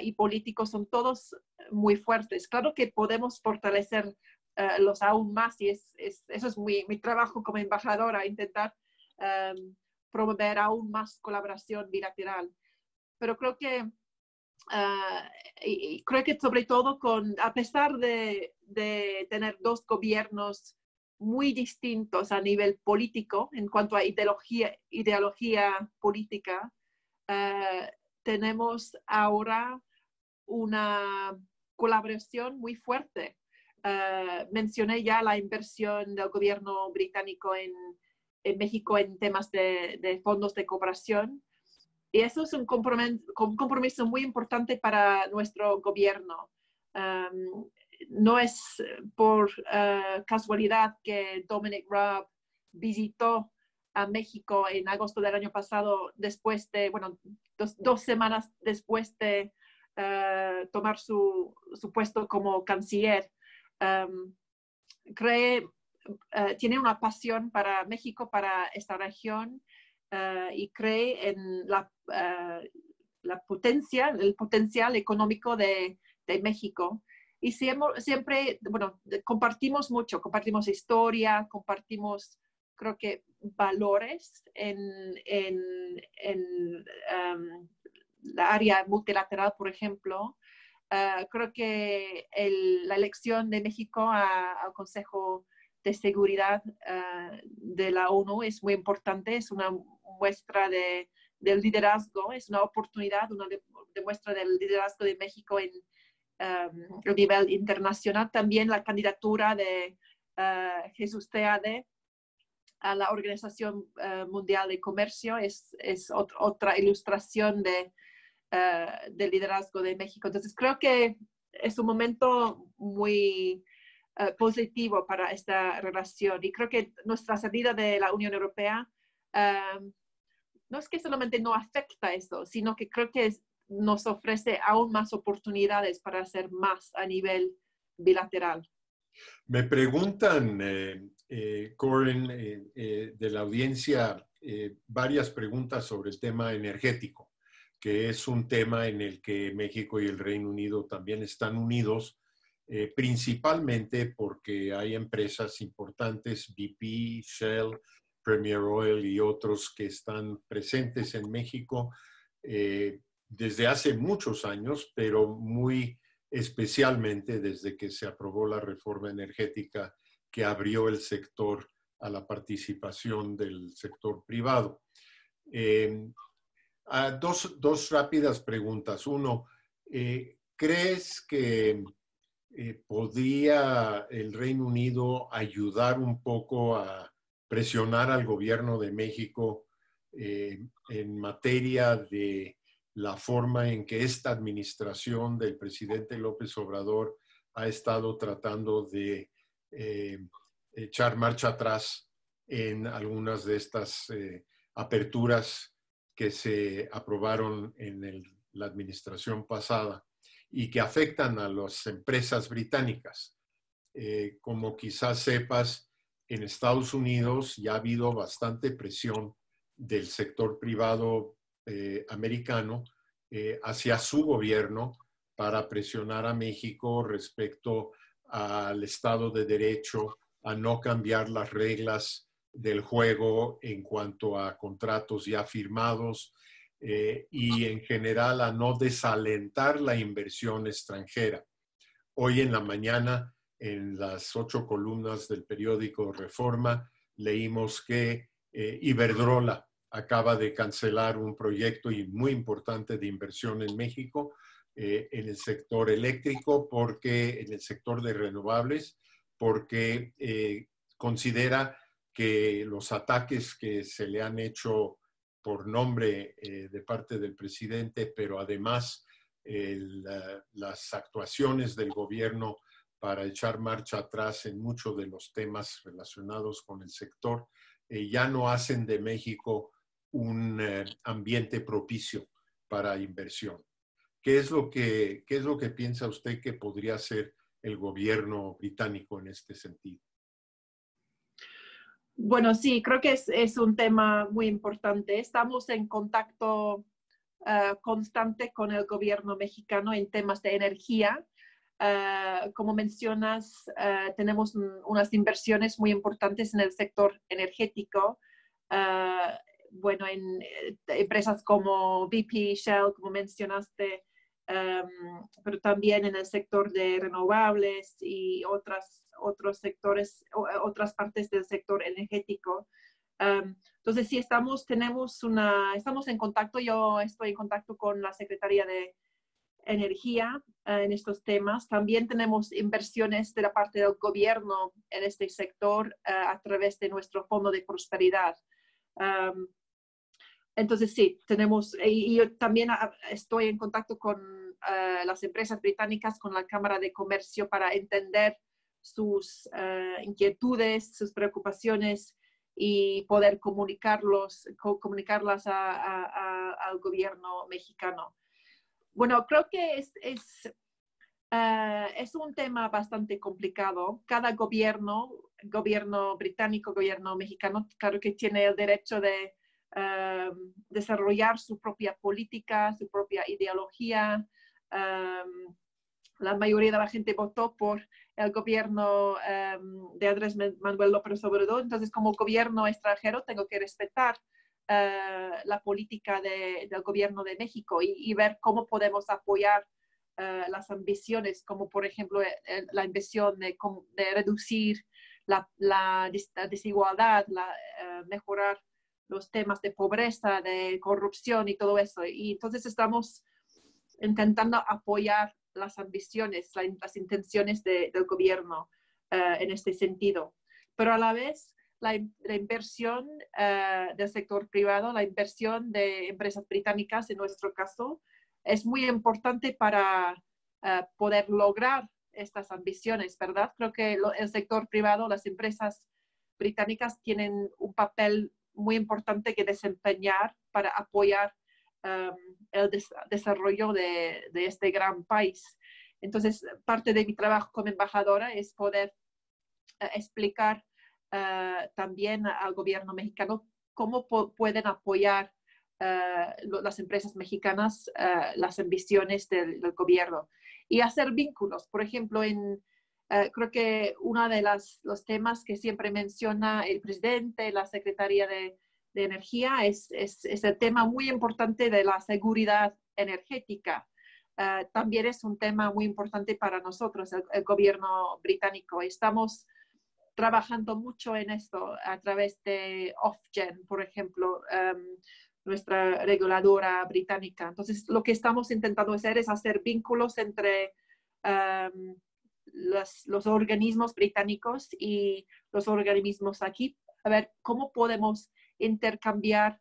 y políticos son todos muy fuertes. Claro que podemos fortalecer los aún más y eso es mi trabajo como embajadora, intentar promover aún más colaboración bilateral. Pero creo que sobre todo a pesar de tener dos gobiernos muy distintos a nivel político en cuanto a ideología política, tenemos ahora una colaboración muy fuerte. Mencioné ya la inversión del gobierno británico en México en temas de fondos de cooperación. Y eso es un compromiso muy importante para nuestro gobierno. No es por casualidad que Dominic Raab visitó a México en agosto del año pasado, después de, dos semanas después de tomar su puesto como canciller. Tiene una pasión para México, para esta región, y cree en el potencial económico de México. Y siempre compartimos mucho, compartimos historia, compartimos, creo que, valores en la área multilateral, por ejemplo. Creo que la elección de México al Consejo de Seguridad de la ONU es muy importante, es una muestra del liderazgo, es una oportunidad, una muestra del liderazgo de México en el nivel internacional. También la candidatura de Jesús Teade a la Organización Mundial de Comercio es otra ilustración del liderazgo de México. Entonces creo que es un momento muy positivo para esta relación, y creo que nuestra salida de la Unión Europea no es que solamente no afecta eso, sino que creo que nos ofrece aún más oportunidades para hacer más a nivel bilateral. Me preguntan, Coren, de la audiencia, varias preguntas sobre el tema energético, que es un tema en el que México y el Reino Unido también están unidos, principalmente porque hay empresas importantes, BP, Shell, Premier Oil y otros que están presentes en México desde hace muchos años, pero muy especialmente desde que se aprobó la reforma energética que abrió el sector a la participación del sector privado. Dos rápidas preguntas. Uno, ¿crees que podría el Reino Unido ayudar un poco a presionar al gobierno de México en materia de la forma en que esta administración del presidente López Obrador ha estado tratando de echar marcha atrás en algunas de estas aperturas que se aprobaron en la administración pasada y que afectan a las empresas británicas? Como quizás sepas, en Estados Unidos ya ha habido bastante presión del sector privado americano hacia su gobierno para presionar a México respecto al Estado de Derecho, a no cambiar las reglas del juego en cuanto a contratos ya firmados y en general a no desalentar la inversión extranjera. Hoy en la mañana, en las 8 columnas del periódico Reforma, leímos que Iberdrola acaba de cancelar un proyecto muy importante de inversión en México en el sector eléctrico, en el sector de renovables, porque considera que los ataques que se le han hecho por nombre de parte del presidente, pero además las actuaciones del gobierno para echar marcha atrás en muchos de los temas relacionados con el sector, ya no hacen de México un ambiente propicio para inversión. ¿Qué es lo que piensa usted que podría hacer el gobierno británico en este sentido? Bueno, sí, creo que es un tema muy importante. Estamos en contacto constante con el gobierno mexicano en temas de energía. Como mencionas, tenemos unas inversiones muy importantes en el sector energético. Bueno, en empresas como BP, Shell, como mencionaste, pero también en el sector de renovables y otros sectores, otras partes del sector energético. Entonces, sí, estamos en contacto. Yo estoy en contacto con la Secretaría de Energía en estos temas. También tenemos inversiones de la parte del gobierno en este sector a través de nuestro Fondo de Prosperidad. Entonces, sí, y yo también estoy en contacto con las empresas británicas, con la Cámara de Comercio, para entender sus inquietudes, sus preocupaciones y poder comunicarlas al gobierno mexicano. Bueno, creo que es un tema bastante complicado. Cada gobierno británico, gobierno mexicano, claro que tiene el derecho de desarrollar su propia política, su propia ideología. La mayoría de la gente votó por el gobierno de Andrés Manuel López Obrador. Entonces, como gobierno extranjero, tengo que respetar la política del gobierno de México y ver cómo podemos apoyar las ambiciones, como por ejemplo la ambición de reducir la desigualdad, mejorar los temas de pobreza, de corrupción y todo eso. Y entonces estamos intentando apoyar las ambiciones, las intenciones del gobierno en este sentido. Pero a la vez, la inversión del sector privado, la inversión de empresas británicas, en nuestro caso, es muy importante para poder lograr estas ambiciones, ¿verdad? Creo que el sector privado, las empresas británicas tienen un papel muy importante que desempeñar para apoyar el desarrollo de este gran país. Entonces, parte de mi trabajo como embajadora es poder explicar también al gobierno mexicano cómo pueden apoyar las empresas mexicanas las ambiciones del gobierno y hacer vínculos. Por ejemplo, creo que uno de los temas que siempre menciona el presidente, la secretaria de Energía, es el tema muy importante de la seguridad energética. También es un tema muy importante para nosotros, el gobierno británico. Estamos trabajando mucho en esto a través de Ofgem, por ejemplo, nuestra reguladora británica. Entonces, lo que estamos intentando hacer es hacer vínculos entre los organismos británicos y los organismos aquí, a ver cómo podemos intercambiar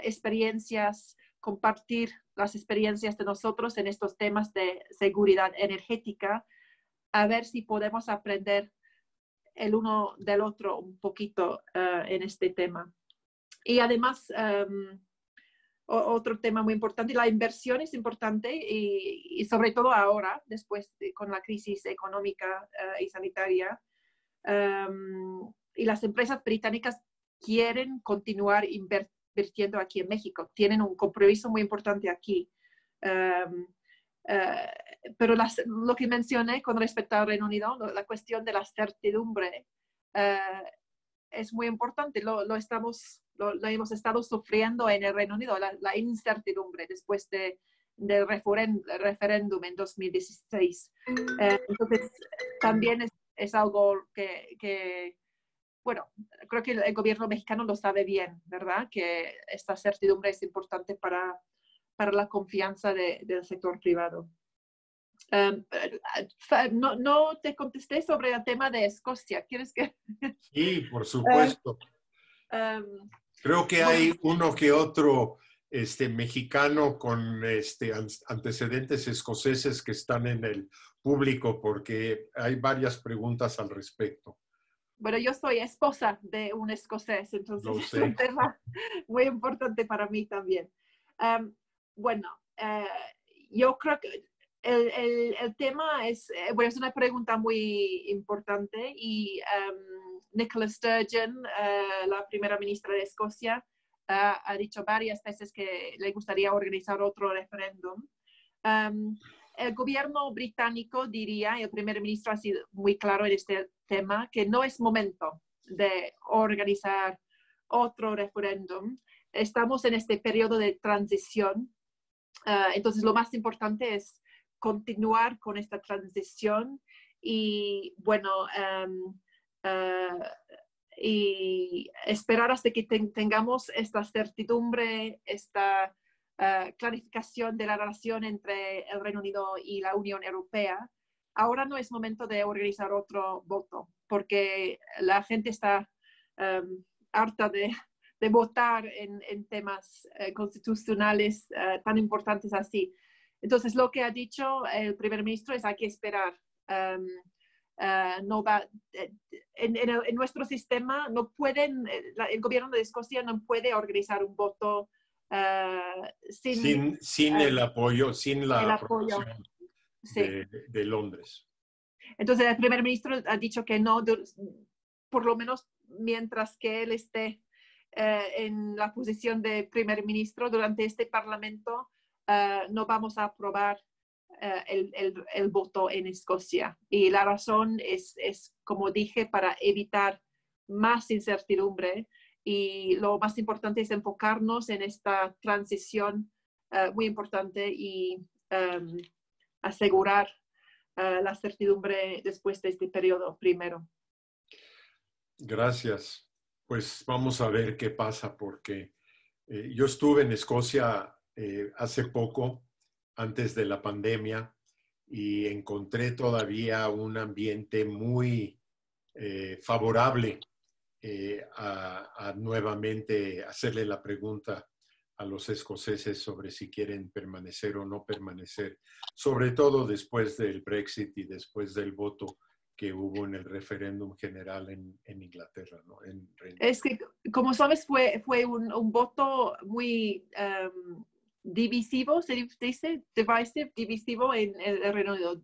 experiencias, compartir las experiencias de nosotros en estos temas de seguridad energética, a ver si podemos aprender el uno del otro un poquito en este tema. Y además, otro tema muy importante, la inversión es importante y sobre todo ahora, después con la crisis económica y sanitaria. Y las empresas británicas quieren continuar invirtiendo aquí en México. Tienen un compromiso muy importante aquí. Pero lo que mencioné con respecto al Reino Unido, la cuestión de la certidumbre es muy importante. Lo hemos estado sufriendo en el Reino Unido, la incertidumbre después del referéndum en 2016. Entonces, también es algo que, bueno, creo que el gobierno mexicano lo sabe bien, ¿verdad? Que esta certidumbre es importante para la confianza del sector privado. No te contesté sobre el tema de Escocia. ¿Quieres que...? Sí, por supuesto. Creo que hay uno que otro mexicano con antecedentes escoceses que están en el público porque hay varias preguntas al respecto. Bueno, yo soy esposa de un escocés, entonces es un tema muy importante para mí también. Bueno, yo creo que el tema es una pregunta muy importante y Nicola Sturgeon, la primera ministra de Escocia, ha dicho varias veces que le gustaría organizar otro referéndum. El gobierno británico diría, y el primer ministro ha sido muy claro en este tema, que no es momento de organizar otro referéndum. Estamos en este periodo de transición. Entonces, lo más importante es continuar con esta transición y, bueno, y esperar hasta que tengamos esta certidumbre, esta clarificación de la relación entre el Reino Unido y la Unión Europea. Ahora no es momento de organizar otro voto, porque la gente está harta de votar en temas constitucionales tan importantes así. Entonces, lo que ha dicho el primer ministro es hay que esperar. No va, en nuestro sistema no pueden, el gobierno de Escocia no puede organizar un voto sin el apoyo, sin la aprobación sí. de Londres. Entonces, el primer ministro ha dicho que no, por lo menos mientras que él esté en la posición de primer ministro durante este parlamento, no vamos a aprobar el voto en Escocia. Y la razón es, como dije, para evitar más incertidumbre. Y lo más importante es enfocarnos en esta transición muy importante y asegurar la certidumbre después de este periodo primero. Gracias. Pues vamos a ver qué pasa, porque yo estuve en Escocia hace poco, antes de la pandemia, y encontré todavía un ambiente muy favorable a nuevamente hacerle la pregunta a los escoceses sobre si quieren permanecer o no permanecer, sobre todo después del Brexit y después del voto que hubo en el referéndum general en Inglaterra, ¿no? En Reino Unido. Es que, como sabes, fue un voto muy divisivo, se dice, divisivo en el Reino Unido.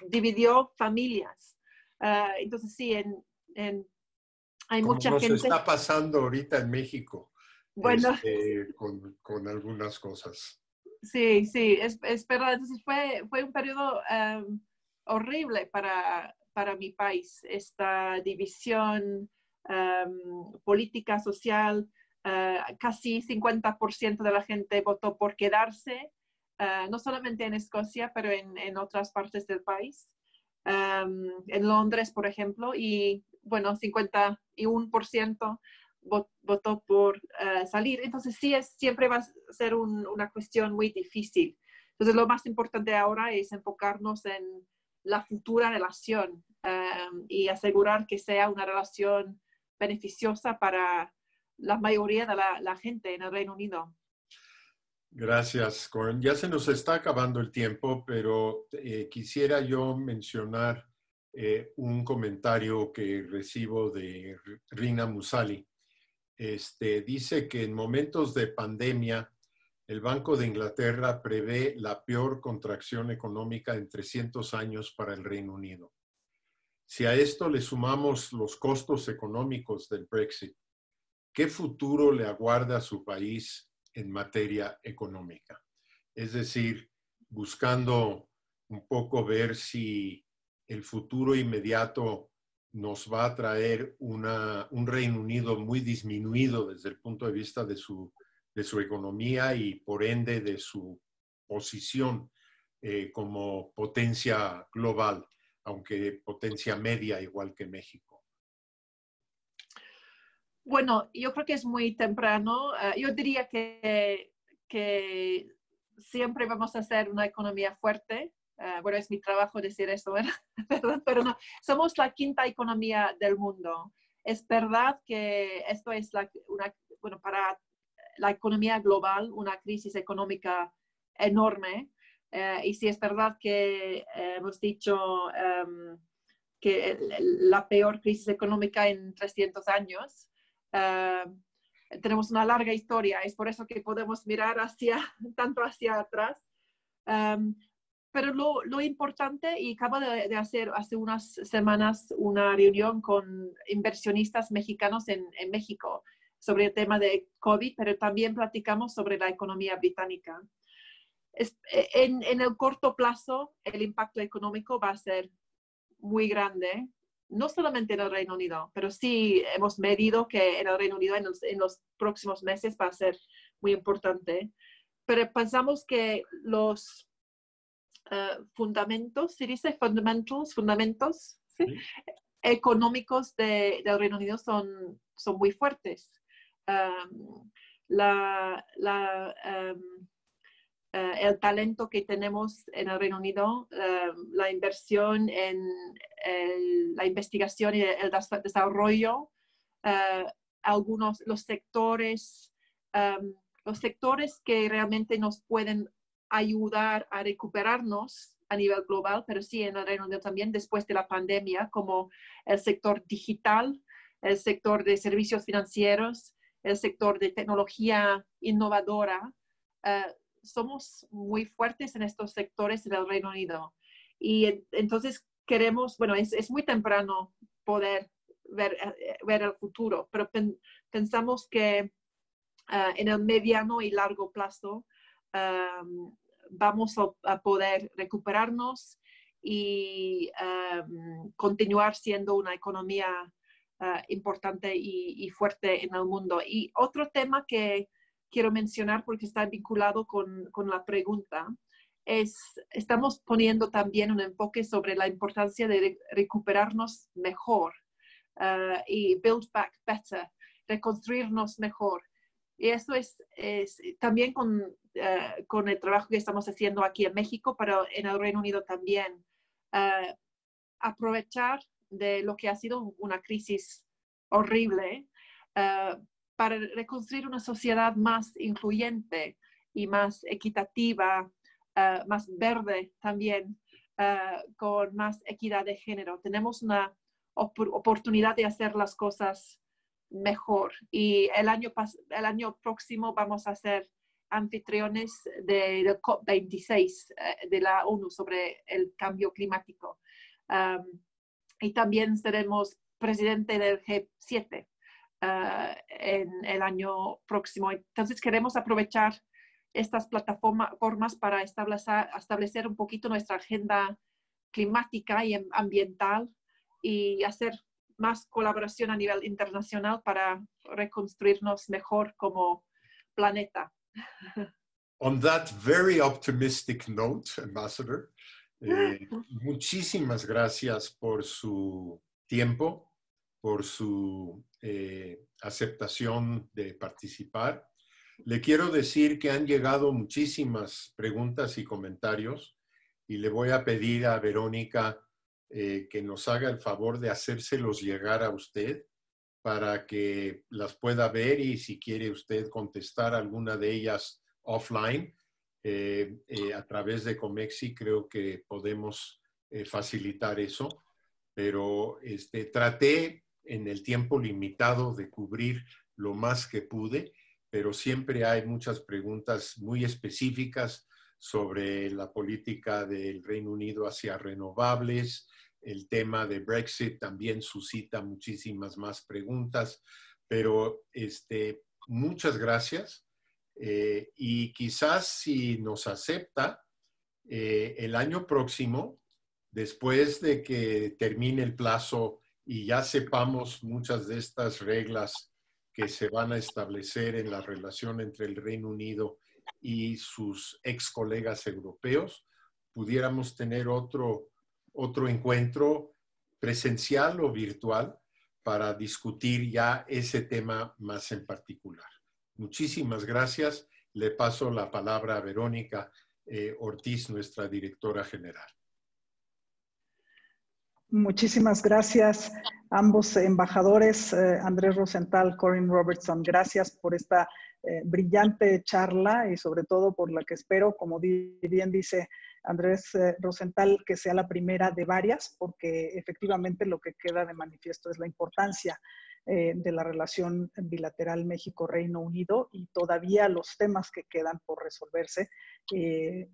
Dividió familias. Entonces, sí, hay Como mucha nos gente. está pasando ahorita en México, Bueno, con algunas cosas. sí, es verdad. Entonces, fue un periodo horrible para mi país, esta división política, social. Casi 50% de la gente votó por quedarse, no solamente en Escocia, pero en otras partes del país. En Londres, por ejemplo, y bueno, 51% votó por salir. Entonces, sí, siempre va a ser una cuestión muy difícil. Entonces, lo más importante ahora es enfocarnos en la futura relación y asegurar que sea una relación beneficiosa para la mayoría de la gente en el Reino Unido. Gracias, Coren. Ya se nos está acabando el tiempo, pero quisiera yo mencionar un comentario que recibo de Rina Musali. Dice que en momentos de pandemia, el Banco de Inglaterra prevé la peor contracción económica en 300 años para el Reino Unido. Si a esto le sumamos los costos económicos del Brexit, ¿qué futuro le aguarda a su país en materia económica? Es decir, buscando un poco ver si el futuro inmediato nos va a traer un Reino Unido muy disminuido desde el punto de vista de su economía y por ende de su posición como potencia global, aunque potencia media igual que México. Bueno, yo creo que es muy temprano. Yo diría que siempre vamos a ser una economía fuerte. Bueno, es mi trabajo decir eso, ¿verdad? Pero no, somos la quinta economía del mundo. Es verdad que esto es para la economía global, una crisis económica enorme. Y sí es verdad que hemos dicho que la peor crisis económica en 300 años. Tenemos una larga historia, es por eso que podemos mirar tanto hacia atrás. Pero lo importante, y acabo de hacer hace unas semanas una reunión con inversionistas mexicanos en México sobre el tema de COVID, pero también platicamos sobre la economía británica. En el corto plazo, el impacto económico va a ser muy grande, no solamente en el Reino Unido, pero sí hemos medido que en el Reino Unido en los próximos meses va a ser muy importante. Pero pensamos que los fundamentos, ¿se dice? Fundamentos, ¿sí? ¿Sí? Económicos del Reino Unido son muy fuertes. El talento que tenemos en el Reino Unido, la inversión en la investigación y el desarrollo, los sectores que realmente nos pueden ayudar a recuperarnos a nivel global, pero sí en el Reino Unido también después de la pandemia, como el sector digital, el sector de servicios financieros, el sector de tecnología innovadora. Somos muy fuertes en estos sectores en el Reino Unido. Y entonces queremos, bueno, es muy temprano poder ver el futuro, pero pensamos que en el mediano y largo plazo vamos a poder recuperarnos y continuar siendo una economía importante y fuerte en el mundo. Y otro tema que quiero mencionar porque está vinculado con la pregunta estamos poniendo también un enfoque sobre la importancia de recuperarnos mejor y build back better, reconstruirnos mejor. Y eso es también con el trabajo que estamos haciendo aquí en México, pero en el Reino Unido también. Aprovechar de lo que ha sido una crisis horrible para reconstruir una sociedad más incluyente y más equitativa, más verde también. con más equidad de género. Tenemos una oportunidad de hacer las cosas mejor. Y el año próximo vamos a ser anfitriones del COP26 de la ONU sobre el cambio climático. Y también seremos presidente del G7 en el año próximo. Entonces queremos aprovechar estas plataformas para establecer un poquito nuestra agenda climática y ambiental y hacer más colaboración a nivel internacional para reconstruirnos mejor como planeta. On that very optimistic note, Ambassador, muchísimas gracias por su tiempo, por su aceptación de participar. Le quiero decir que han llegado muchísimas preguntas y comentarios y le voy a pedir a Verónica que nos haga el favor de hacérselos llegar a usted para que las pueda ver y si quiere usted contestar alguna de ellas offline a través de Comexi, creo que podemos facilitar eso. Pero traté en el tiempo limitado de cubrir lo más que pude, pero siempre hay muchas preguntas muy específicas sobre la política del Reino Unido hacia renovables. El tema de Brexit también suscita muchísimas más preguntas, pero muchas gracias. Y quizás si nos acepta, el año próximo, después de que termine el plazo y ya sepamos muchas de estas reglas que se van a establecer en la relación entre el Reino Unido y sus ex colegas europeos, pudiéramos tener otro encuentro presencial o virtual para discutir ya ese tema más en particular. Muchísimas gracias. Le paso la palabra a Verónica Ortiz, nuestra directora general. Muchísimas gracias a ambos embajadores, Andrés Rosenthal, Corinne Robertson. Gracias por esta brillante charla y sobre todo por la que espero, como bien dice Andrés Rosenthal, que sea la primera de varias, porque efectivamente lo que queda de manifiesto es la importancia de la relación bilateral México-Reino Unido y todavía los temas que quedan por resolverse,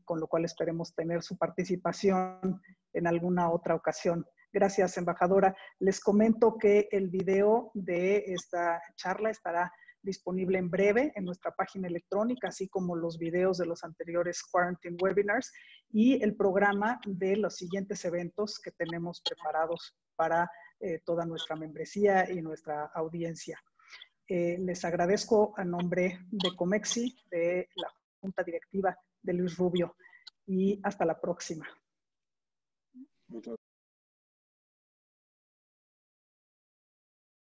con lo cual esperemos tener su participación en alguna otra ocasión. Gracias, embajadora. Les comento que el video de esta charla estará disponible en breve en nuestra página electrónica, así como los videos de los anteriores Quarantine Webinars y el programa de los siguientes eventos que tenemos preparados para toda nuestra membresía y nuestra audiencia. Les agradezco a nombre de Comexi, de la Junta Directiva de Luis Rubio, y hasta la próxima. Muchas